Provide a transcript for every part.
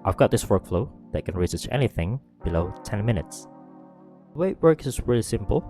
I've got this workflow that can research anything below 10 minutes. The way it works is really simple.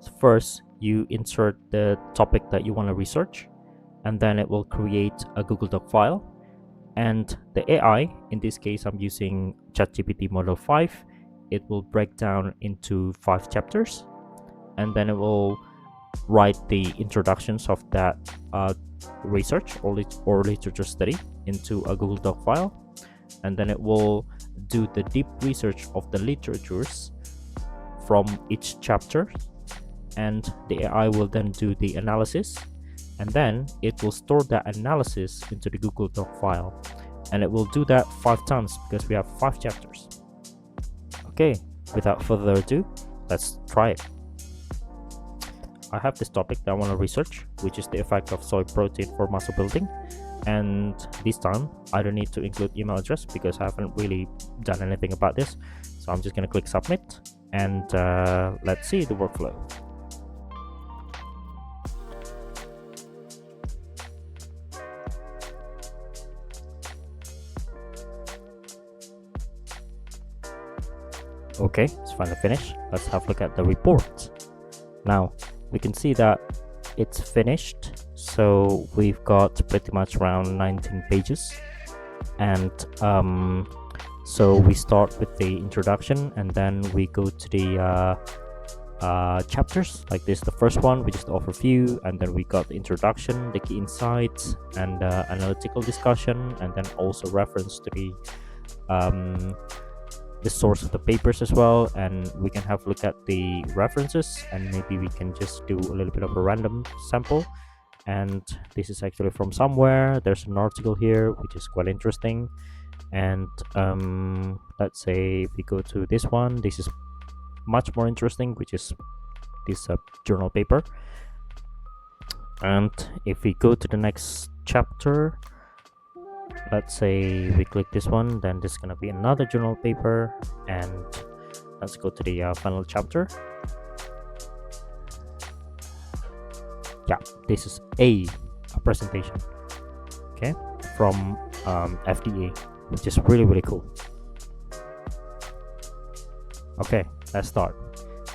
So first, you insert the topic that you want to research, and then it will create a Google Doc file. And the AI, in this case, I'm using ChatGPT Model 5, it will break down into 5 chapters, and then it will write the introductions of that research or literature study into a Google Doc file, and then it will do the deep research of the literatures from each chapter, and the AI will then do the analysis, and then it will store that analysis into the Google Doc file, and it will do that 5 times because we have 5 chapters. Okay, without further ado, let's try it. I have this topic that I want to research, which is the effect of soy protein for muscle building, and this time I don't need to include email address because I haven't really done anything about this. So I'm just going to click submit, and let's see the workflow. Okay, it's finally finished. Let's have a look at the report. Now we can see that it's finished, so we've got pretty much around 19 pages, and so we start with the introduction, and then we go to the chapters. Like this, the first one, which is the overview, and then we got the introduction, the key insights, and analytical discussion, and then also reference to the source of the papers as well, and we can have a look at the references, and maybe we can just do a little bit of a random sample. And this is actually from somewhere. There's an article here which is quite interesting, and let's say if we go to this one, this is much more interesting, which is this journal paper. And if we go to the next chapter, let's say we click this one, then this is gonna be another journal paper, and let's go to the final chapter. Yeah, this is a presentation, okay, from FDA, which is really cool. Okay, let's start.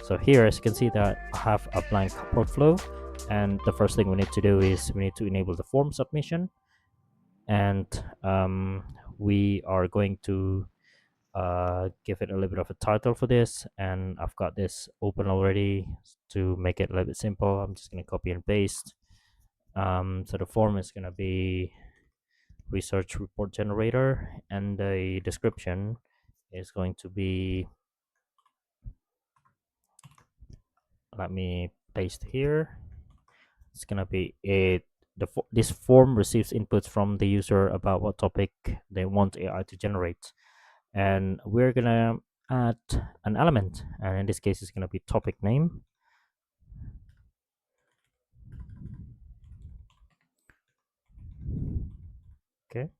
So here, as you can see, that I have a blank workflow, and the first thing we need to do is we need to enable the form submission, and we are going to give it a little bit of a title for this, and I've got this open already to make it a little bit simple. I'm just going to copy and paste. So the form is going to be research report generator, and the description is going to be, let me paste here. It's going to be it. This form receives inputs from the user about what topic they want AI to generate, and we're gonna add an element, and in this case it's gonna be topic name. Okay,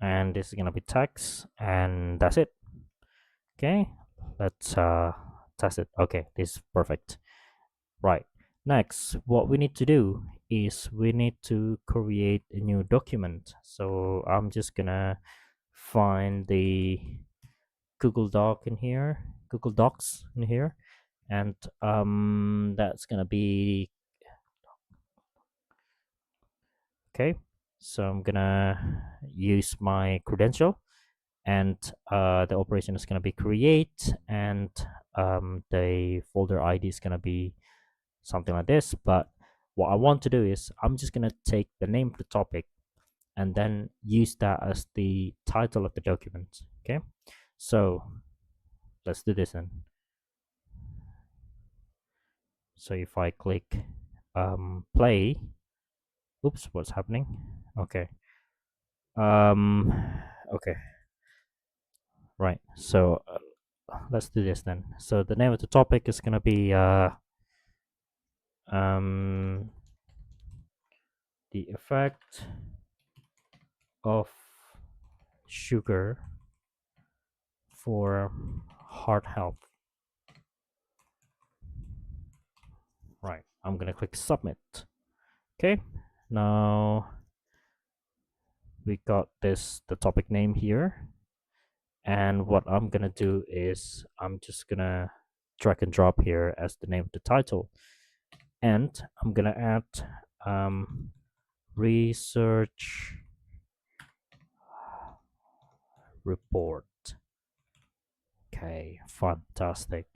and this is gonna be text, and that's it. Okay, let's test it. Okay, this is perfect. Right, next what we need to do is we need to create a new document. So I'm just gonna find the Google Doc in here, Google Docs in here, and that's gonna be okay. So I'm gonna use my credential, and the operation is gonna be create, and the folder ID is gonna be something like this. But what I want to do is I'm just gonna take the name of the topic and then use that as the title of the document. Okay, so let's do this then. So if I click play, oops, what's happening? Okay, okay, right. So let's do this then. So the name of the topic is gonna be the effect of sugar for heart health. Right, I'm gonna click submit. Okay, now we got the topic name here, And what I'm gonna do is I'm just gonna drag and drop here as the name of the title, and I'm gonna add research report. Okay, fantastic.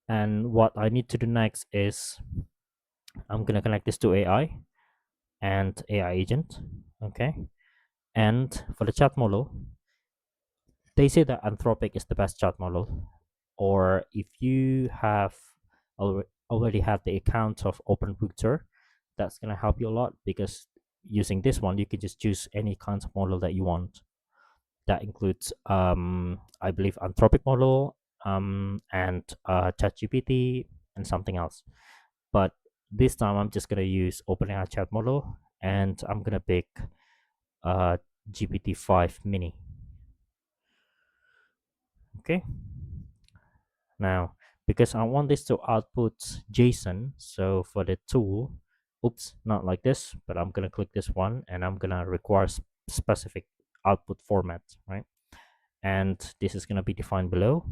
And what I need to do next is I'm gonna connect this to AI and AI agent. Okay, and for the chat model, they say that Anthropic is the best chat model, or if you have already have the account of OpenRouter, that's gonna help you a lot, because using this one you can just choose any kind of model that you want. That includes I believe Anthropic model, and ChatGPT and something else. But this time I'm just gonna use OpenAI chat model, and I'm gonna pick uh, GPT-5 mini. Okay, now because I want this to output JSON, so for the tool, oops, not like this, but I'm gonna click this one and I'm gonna require specific output format, right? And this is gonna be defined below,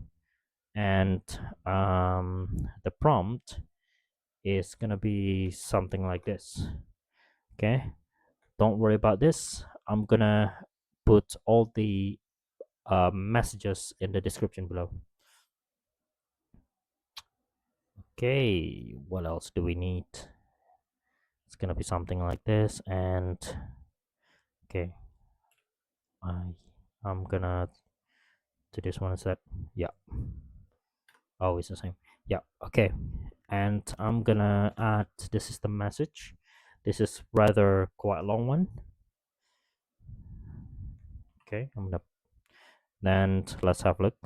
and the prompt is gonna be something like this. Okay, don't worry about this. I'm gonna put all the messages in the description below. Okay, what else do we need? It's gonna be something like this, and okay, I I'm gonna do this one instead. Yeah, oh, it's the same. Yeah, okay, and I'm gonna add the system message. This is rather quite a long one. Okay, I'm gonna then let's have a look.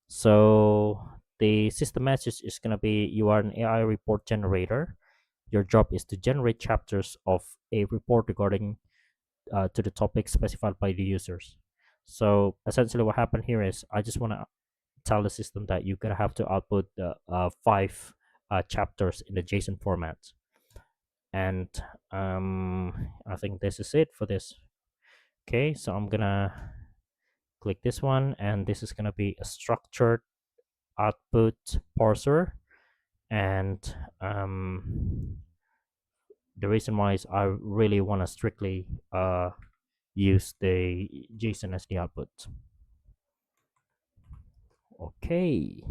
So the system message is gonna be: you are an AI report generator. Your job is to generate chapters of a report regarding to the topic specified by the users. So essentially, what happened here is I just want to tell the system that you're gonna have to output the 5 chapters in the JSON format, and I think this is it for this. Okay, so I'm gonna click this one, and this is gonna be a structured output parser, and the reason why is I really want to strictly use the JSON as the output. Okay,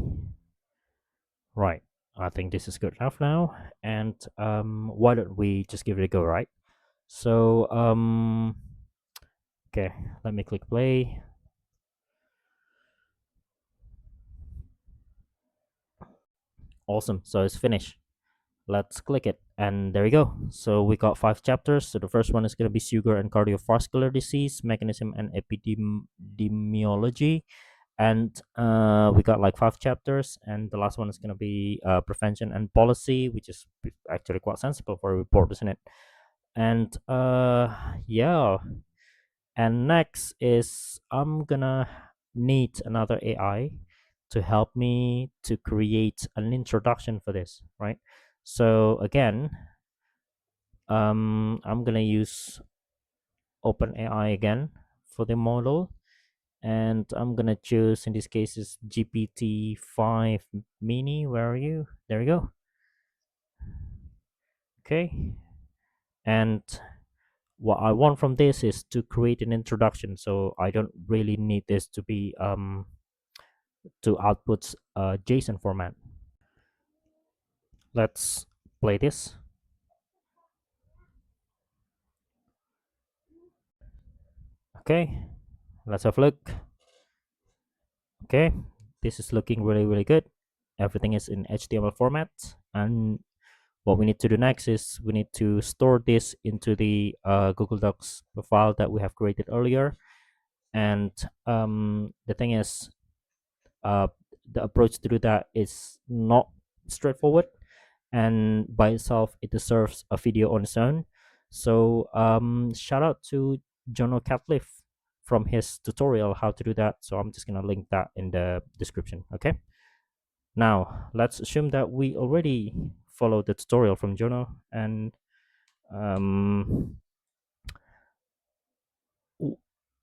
right. I think this is good enough now. And why don't we just give it a go, right? So, okay, let me click play. Awesome. So it's finished. Let's click it, and there you go. So we got 5 chapters. So the first one is going to be sugar and cardiovascular disease, mechanism and epidemiology, and we got like 5 chapters, and the last one is going to be prevention and policy, which is actually quite sensible for a report, isn't it? And yeah, and next is I'm gonna need another AI to help me to create an introduction for this, right? So again, I'm gonna use OpenAI again for the model, and I'm gonna choose, in this case is GPT-5 mini. Where are you? There you go. Okay, and what I want from this is to create an introduction, so I don't really need this to be to output JSON format. Let's play this. Okay, let's have a look. Okay, this is looking really good. Everything is in HTML format, and what we need to do next is we need to store this into the Google Docs file that we have created earlier. And the thing is, uh, the approach to do that is not straightforward, and by itself it deserves a video on its own. So shout out to Jono Catliff from his tutorial how to do that. So I'm just gonna link that in the description. Okay, now let's assume that we already followed the tutorial from Jono, and um,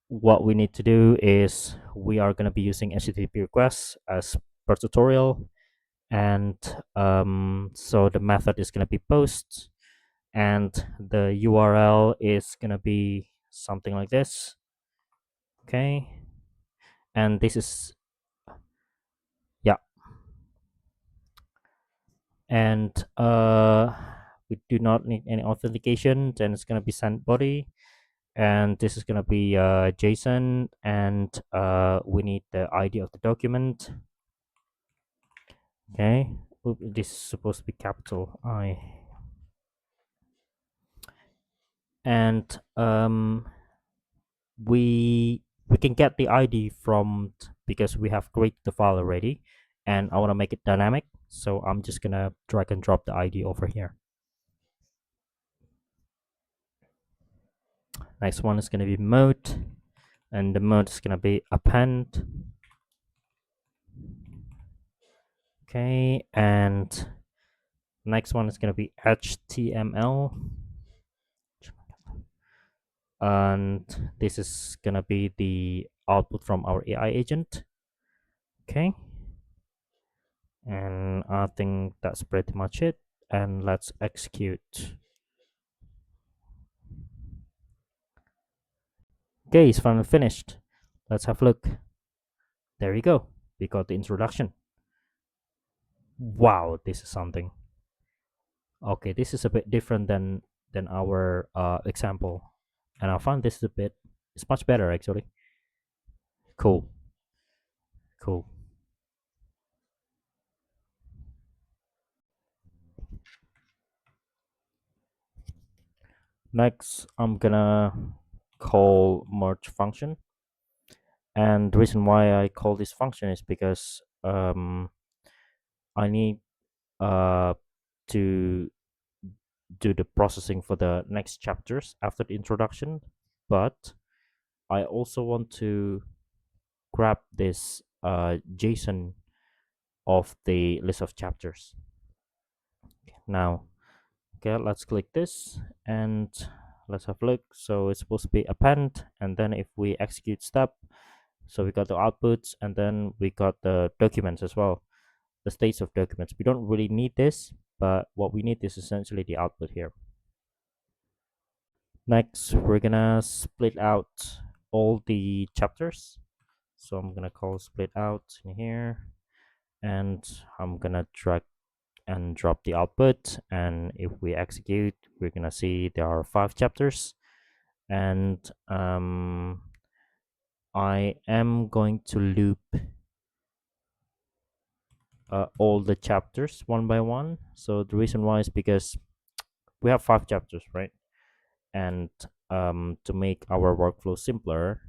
what we need to do is we are going to be using HTTP requests as per tutorial, and so the method is going to be post, and the URL is going to be something like this. Okay, and this is, yeah, and we do not need any authentication. Then it's going to be send body, and this is going to be JSON, and we need the ID of the document. Okay. Oop, this is supposed to be capital I. And we can get the ID from because we have created the file already, and I want to make it dynamic, so I'm just gonna drag and drop the ID over here. Next one is gonna be mode, and the mode is gonna be append. Okay, and next one is gonna be HTML, and this is gonna be the output from our AI agent. Okay, and I think that's pretty much it, and let's execute. Okay, it's finally finished. Let's have a look. There you go, we got the introduction. Wow, this is something. Okay, this is a bit different than our example, and I find this is a bit, it's much better actually. Cool, cool. Next, I'm gonna call merge function, and the reason why I call this function is because I need to do the processing for the next chapters after the introduction, but I also want to grab this JSON of the list of chapters. Now, okay, let's click this and let's have a look. So it's supposed to be append, and then if we execute step, so we got the outputs, and then we got the documents as well, the states of documents. We don't really need this, but what we need is essentially the output here. Next, we're gonna split out all the chapters. So I'm gonna call split out in here, and I'm gonna drag and drop the output. And if we execute, we're gonna see there are 5 chapters, and I am going to loop all the chapters one by one. So the reason why is because we have 5 chapters, right? And to make our workflow simpler,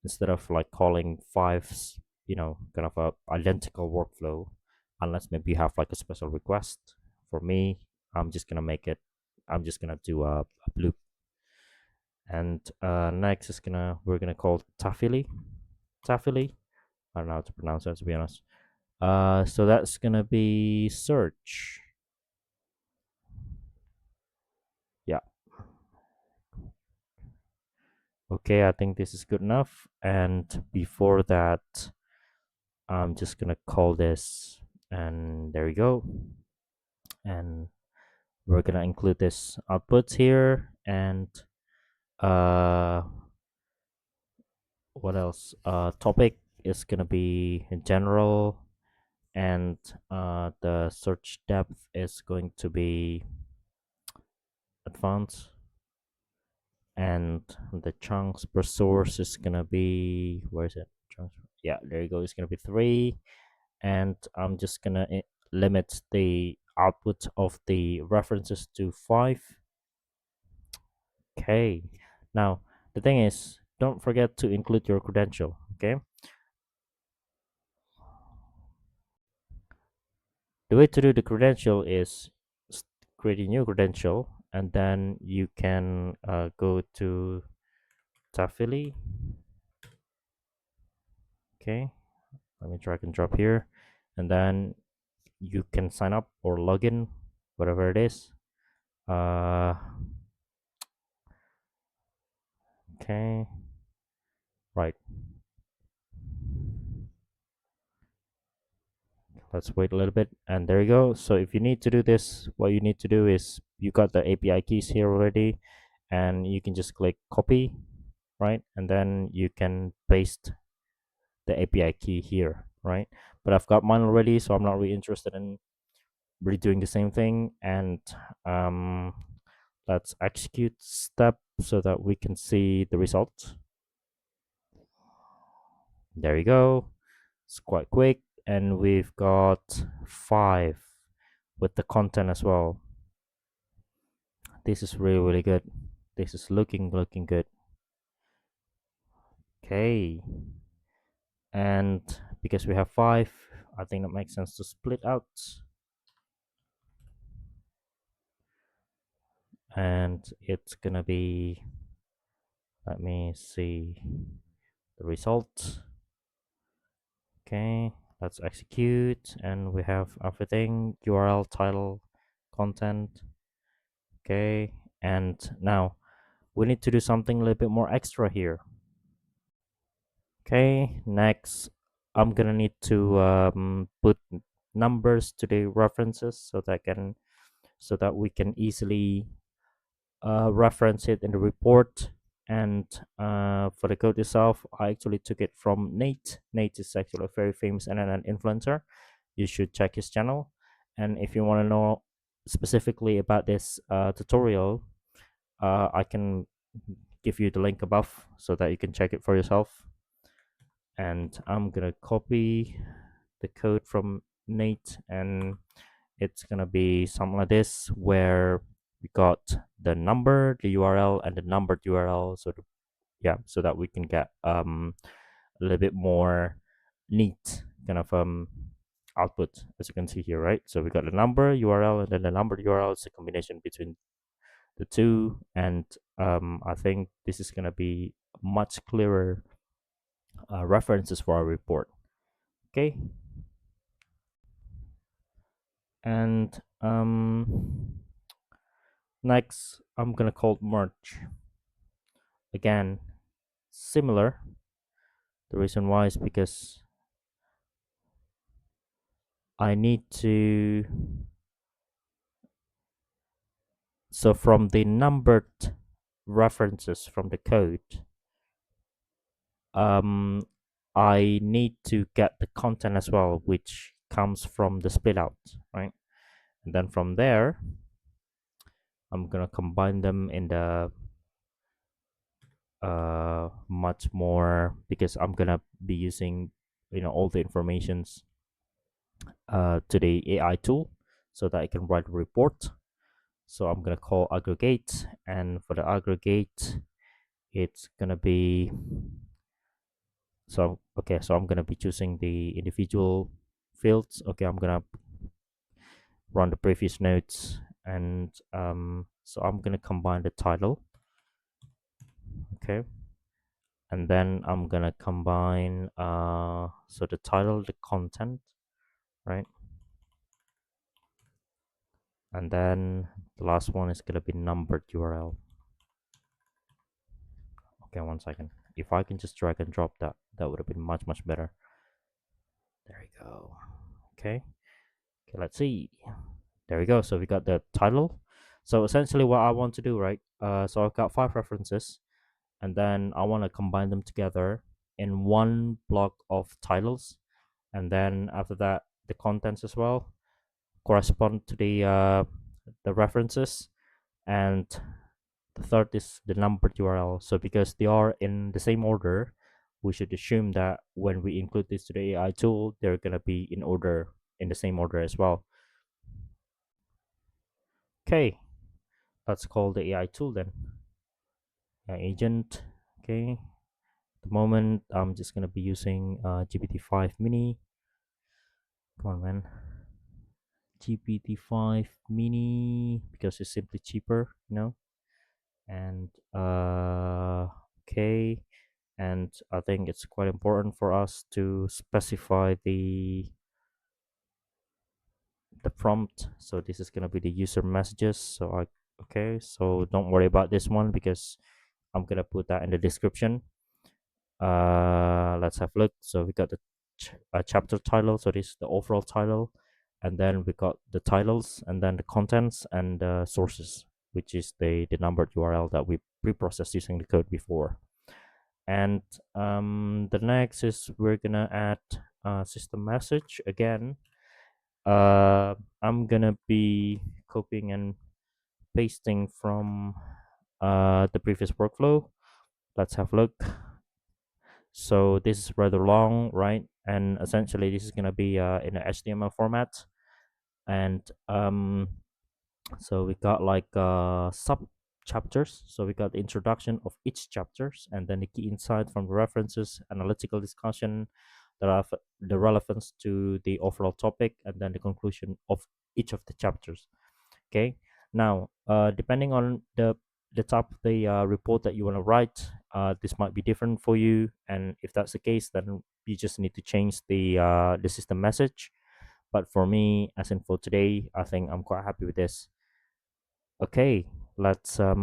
instead of like calling 5, kind of a identical workflow, unless maybe you have like a special request, for me, I'm just gonna make it, I'm just gonna do a loop. And next is we're gonna call Tavily. I don't know how to pronounce that, to be honest. So that's gonna be search. Yeah. Okay, I think this is good enough. And before that, I'm just gonna call this, and there you go. And we're gonna include this outputs here, and uh, what else? Topic is gonna be in general, and the search depth is going to be advanced, and the chunks per source is gonna be, where is it? Chunks. Yeah, there you go. It's gonna be 3, and I'm just gonna limit the output of the references to 5. Okay, now the thing is, don't forget to include your credential. Okay, the way to do the credential is create a new credential, and then you can go to Tavily. Okay, let me drag and drop here, and then you can sign up or log in, whatever it is. uh okay, Right. Let's wait a little bit, and there you go. So if you need to do this, what you need to do is you got the API keys here already, and you can just click copy, right? And then you can paste the API key here, right? But I've got mine already, so I'm not really interested in redoing the same thing. And um, let's execute step so that we can see the result. There you go. It's quite quick, and we've got 5 with the content as well. This is really good. This is looking good. Okay, and because we have 5, I think that makes sense to split out, and it's gonna be, let me see the result. Okay, let's execute, and we have everything: URL, title, content. Okay, and now we need to do something a little bit more extra here. Okay, next I'm gonna need to put numbers to the references so that we can easily reference it in the report. And for the code itself, I actually took it from Nate. Nate is actually a very famous n8n influencer. You should check his channel. And if you want to know specifically about this tutorial, I can give you the link above so that you can check it for yourself. And I'm gonna copy the code from Nate, and it's gonna be something like this, where we got the number, the URL, and the numbered URL. So yeah, so that we can get a little bit more neat kind of output, as you can see here, right? So we got the number URL, and then the numbered URL is a combination between the two, and I think this is gonna be much clearer references for our report. Okay, and next I'm gonna call merge. Again, similar. The reason why is because I need to, so from the numbered references from the code, um I need to get the content as well, which comes from the split out, right? And then from there I'm gonna combine them in the much more, because I'm gonna be using all the informations to the AI tool so that I can write a report. So I'm gonna call aggregate, and for the aggregate it's gonna be, so okay, so I'm gonna be choosing the individual fields. Okay, I'm gonna run the previous nodes, and so I'm gonna combine the title. Okay, and then I'm gonna combine so the title, the content, right? And then the last one is gonna be numbered URL. Okay, one second. If I can just drag and drop that, that would have been much better. There we go. Okay. Okay, let's see. There we go. So we got the title. So essentially what I want to do, right? So I've got 5 references, and then I want to combine them together in one block of titles. And then after that, the contents as well correspond to the references. And the third is the numbered URL. So because they are in the same order, we should assume that when we include this to the AI tool, they're gonna be in order, in the same order as well. Okay, let's call the AI tool then. Agent. Okay. At the moment, I'm just gonna be using GPT-5 Mini. Come on, man. GPT-5 Mini, because it's simply cheaper, And okay, and I think it's quite important for us to specify the prompt. So this is gonna be the user messages. So okay, so don't worry about this one because I'm gonna put that in the description. Let's have a look. So we got the chapter title, so this is the overall title, and then we got the titles, and then the contents and the sources, which is the numbered URL that we pre-processed using the code before. And the next is we're gonna add system message again. I'm gonna be copying and pasting from the previous workflow. Let's have a look. So this is rather long, right? And essentially this is gonna be in a HTML format. And so we got like sub chapters. So we got the introduction of each chapters, and then the key insight from the references, analytical discussion, the relevance to the overall topic, and then the conclusion of each of the chapters. Okay. Now, depending on the type of the report that you want to write, this might be different for you. And if that's the case, then you just need to change the system message. But for me, as in for today, I think I'm quite happy with this. Okay, let's tell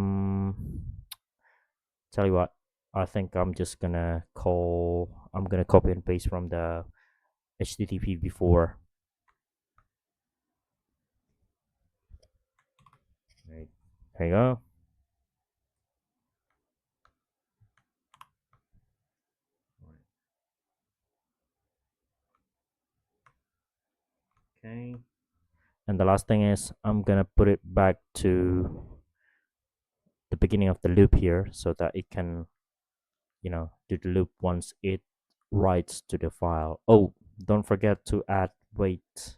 you what. I think I'm gonna copy and paste from the HTTP before. Right. There you go. Okay. And the last thing is I'm gonna put it back to the beginning of the loop here so that it can, do the loop once it writes to the file. Oh, don't forget to add wait.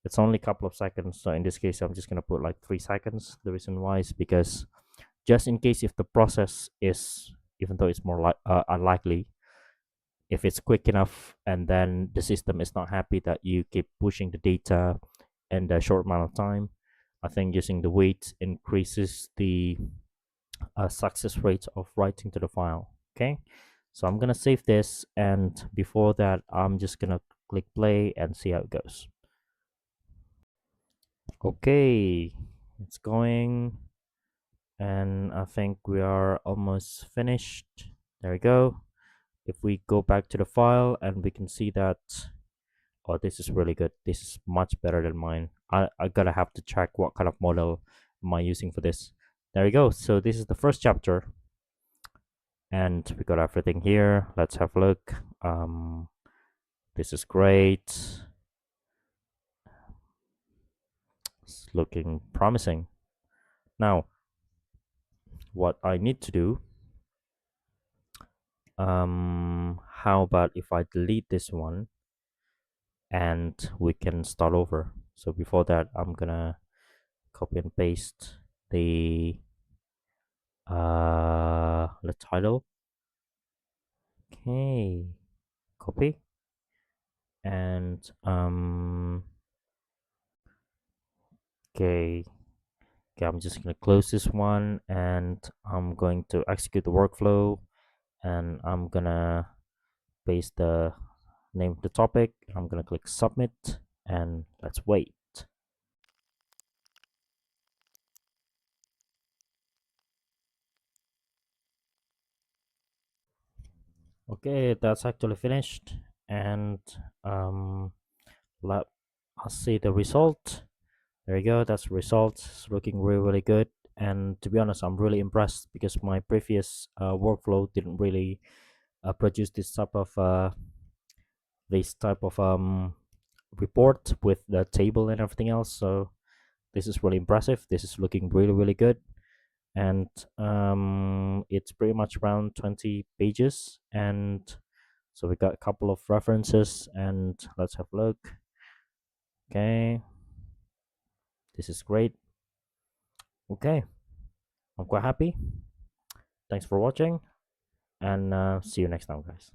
It's only a couple of seconds, so in this case I'm just gonna put like 3 seconds. The reason why is because just in case if the process is, even though it's more unlikely, if it's quick enough and then the system is not happy that you keep pushing the data in a short amount of time, I think using the wait increases the success rate of writing to the file. Okay, so I'm gonna save this, and before that I'm just gonna click play and see how it goes. Okay, it's going, and I think we are almost finished. There we go. If we go back to the file, and we can see that, oh, this is really good. This is much better than mine. I gotta have to check what kind of model am I using for this. There we go. So this is the first chapter, and we got everything here. Let's have a look. This is great. It's looking promising. Now, what I need to do, how about if I delete this one and we can start over. So before that, I'm gonna copy and paste the title. Okay, copy, and okay. Okay, I'm just gonna close this one, and I'm going to execute the workflow, and I'm gonna paste the name of the topic. I'm gonna click submit, and let's wait. Okay, that's actually finished, and um, let us see the result. There you go. That's the result. It's looking really, really good. And to be honest, I'm really impressed because my previous workflow didn't really produce this type of report with the table and everything else. So this is really impressive. This is looking really, really good. And it's pretty much around 20 pages. And so we got a couple of references, and let's have a look. Okay, this is great. Okay, I'm quite happy. Thanks for watching, and see you next time, guys.